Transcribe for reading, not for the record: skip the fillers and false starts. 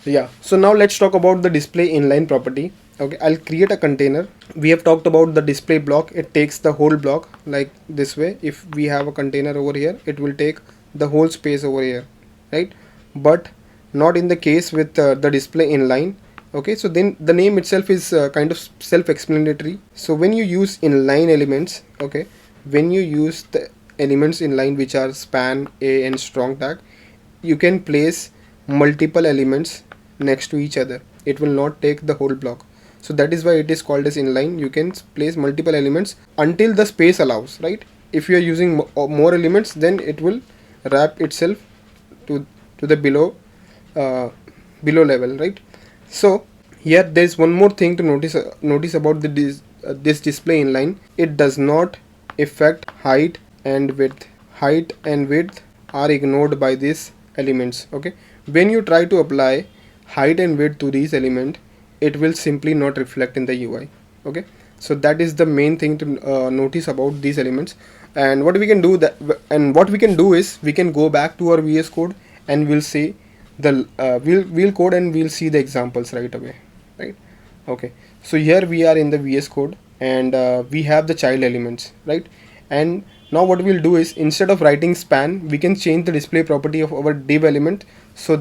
Yeah, so now let's talk about the display inline property. Okay, I'll create a container. We have talked about the display block. It takes the whole block like this way. If we have a container over here, it will take the whole space over here, right? But not in the case with the display inline. Okay, so then the name itself is kind of self-explanatory. So when you use inline elements, okay, when you use the elements inline, which are span, a, and strong tag, you can place multiple elements next to each other. It will not take the whole block. So that is why it is called as inline. You can place multiple elements until the space allows, right? If you are using more elements, then it will wrap itself to the uh, below level, right? So here there is one more thing to notice about this display inline. It does not affect height and width. Height and width are ignored by these elements. Okay, when you try to apply height and width to these elements, it will simply not reflect in the UI. Okay, so that is the main thing to notice about these elements. And what we can do is we can go back to our VS Code and we'll see the we'll code and we'll see the examples right away, right? Okay, so here we are in the VS Code, and we have the child elements, right? And now what we'll do is, instead of writing span, we can change the display property of our div element